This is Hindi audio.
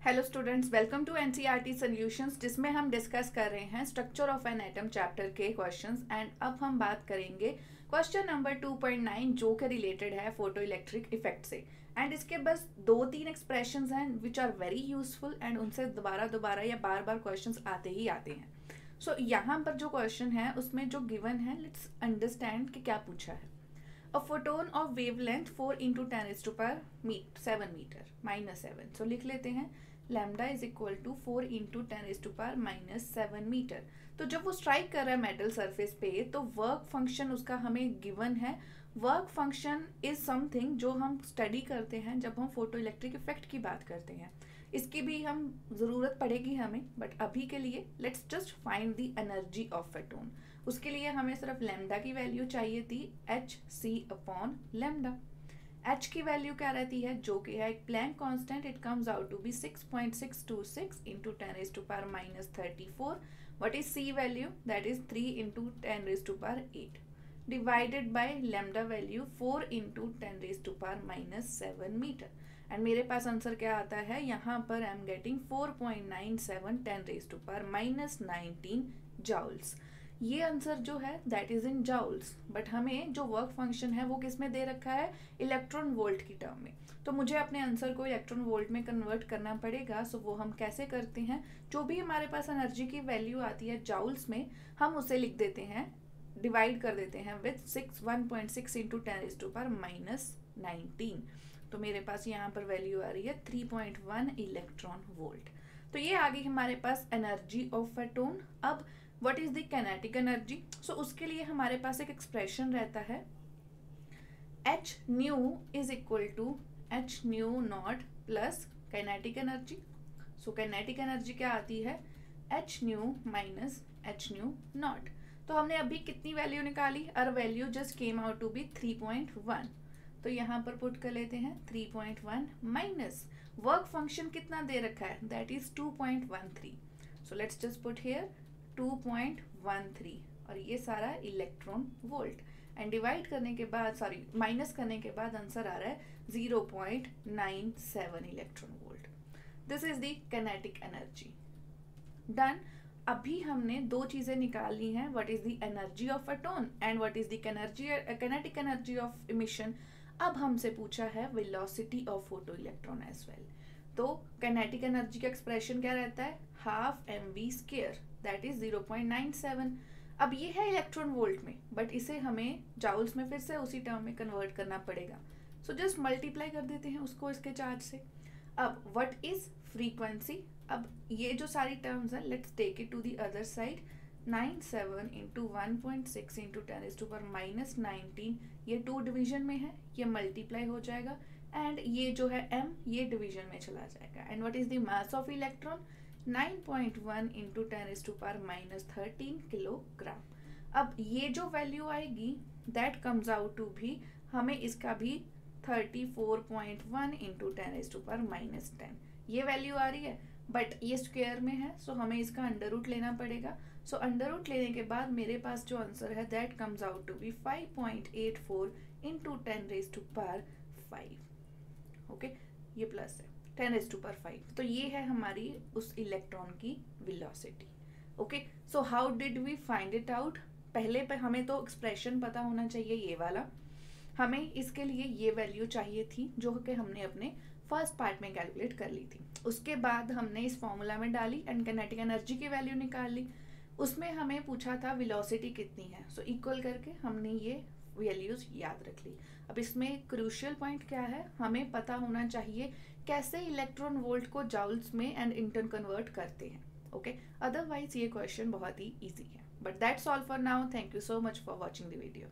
Hello students, welcome to NCERT solutions, जिसमें हम डिस्कस कर रहे हैं structure of an atom chapter के क्वेश्चंस। एंड अब हम बात करेंगे क्वेश्चन नंबर 2.9 जो कि रिलेटेड है फोटो इलेक्ट्रिक इफेक्ट से। एंड इसके बस 2-3 एक्सप्रेशंस हैं which are very useful and उनसे दोबारा या बार बार क्वेश्चंस आते ही आते हैं। सो यहाँ पर जो क्वेश्चन है उसमें जो गिवन है, लेट्स अंडरस्टैंड कि क्या पूछा है। A photon of wavelength 4 into 10 raised to power 7 meter minus 7. So लिख लेते हैं lambda is equal to 4 into 10 raised to power minus 7 meter. तो जब वो स्ट्राइक कर रहा है मेटल सरफेस पे तो वर्क फंक्शन उसका हमें गिवन है। वर्क फंक्शन इज समथिंग जो हम स्टडी करते हैं जब हम फोटो इलेक्ट्रिक इफेक्ट की बात करते हैं। इसकी भी हम ज़रूरत पड़ेगी हमें, बट अभी के लिए let's just find the energy of photon. उसके लिए हमें सिर्फ लैम्डा की वैल्यू चाहिए थी H C upon lambda. H की वैल्यू क्या रहती है, जो कि है एक Planck constant. It comes out to be 6.626 into 10 raise to power minus 34। What is C value, that is 3 into 10 raise to power 8 divided by lambda value 4 into 10 raise to power minus 7 metre. And मेरे पास आंसर क्या आता है, यहाँ पर I am getting 4.97 10 raise to power minus 19 joules. ये आंसर जो है that is in joules, but हमें जो वर्क फंक्शन है वो किस में दे रखा है, इलेक्ट्रॉन वोल्ट की टर्म में। तो मुझे अपने आंसर को इलेक्ट्रॉन वोल्ट में कन्वर्ट करना पड़ेगा। सो वो हम कैसे करते हैं, जो भी हमारे पास एनर्जी की वैल्यू आती है जाउल्स में, हम उसे लिख देते हैं, डिवाइड कर देते हैं with 1.6 into 10 raise to power minus 19। तो मेरे पास यहाँ पर वैल्यू आ रही है 3.1 इलेक्ट्रॉन वोल्ट। तो ये आ गई हमारे पास एनर्जी ऑफ फोटोन। अब what is the kinetic energy, so उसके लिए हमारे पास एक एक्सप्रेशन रहता है h nu is equal to h nu not plus kinetic energy. So kinetic energy क्या आती है, h nu minus h nu not. तो हमने अभी कितनी वैल्यू निकाली, और value just came out to be 3.1। तो यहाँ पर पुट कर लेते हैं 3.1 माइनस वर्क फंक्शन कितना दे रखा है, that is 2.13। So let's just put here 2.13 और ये सारा इलेक्ट्रॉन वोल्ट। एंड डिवाइड करने के बाद, सॉरी माइनस करने के बाद आंसर आ रहा है 0.97 electron volt. This is the kinetic energy. Done. अभी हमने दो चीजें निकालनी है, what is the energy of photon and what is the kinetic energy of emission. अब हमसे पूछा है velocity of photo electron as well. तो काइनेटिक एनर्जी का एक्सप्रेशन क्या रहता है, half mv square, that is 0.97। अब ये है इलेक्ट्रॉन वोल्ट में, बट इसे हमें जाउल्स में फिर से उसी टर्म में कन्वर्ट करना पड़ेगा। सो जस्ट मल्टीप्लाई कर देते हैं उसको इसके चार्ज से। अब व्हाट इज फ्रीक्वेंसी, अब ये जो सारी टर्म्स हैं let's take it to the other side. 97 into 1.6 into 10 raise to power minus 19, ये 2 डिवीजन में है, ये मल्टीप्लाई हो जाएगा। एंड ये जो है m, ये डिवीजन में चला जाएगा। And what is the mass of electron, 9.1 into 10 raise to power minus 13 kilogram. अब ये जो वैल्यू आएगी दैट कम्स आउट टू भी, हमें इसका भी 34.1 into 10 raise to power minus 10 ये वैल्यू आ रही है, बट ये स्क्वायर में है, सो हमें इसका अंडर रूट लेना पड़ेगा। सो अंडर रूट लेने के बाद मेरे पास जो आंसर है that comes out to be 5.84 into 10 raise to power 5। Okay, ये प्लस है 10 रेज़ टू पावर 5। तो ये है हमारी उस इलेक्ट्रॉन की velocity. Okay, so how did we find it out, पहले पे हमें तो एक्सप्रेशन पता होना चाहिए ये वाला। हमें इसके लिए ये वैल्यू चाहिए थी जो कि हमने अपने फर्स्ट पार्ट में कैलकुलेट कर ली थी। उसके बाद हमने इस फॉर्मूला में डाली एंड काइनेटिक एनर्जी की वैल्यू निकाल ली। उसमें हमें पूछा था वेलोसिटी कितनी है, सो इक्वल करके हमने ये वैल्यूज याद रख ली। अब इसमें क्रूशियल पॉइंट क्या है, हमें पता होना चाहिए कैसे इलेक्ट्रॉन वोल्ट को जाउल्स में एंड इंटर्न कन्वर्ट करते हैं। ओके, अदरवाइज ये क्वेश्चन बहुत ही ईजी है। But that's all for now, thank you so much for watching the video.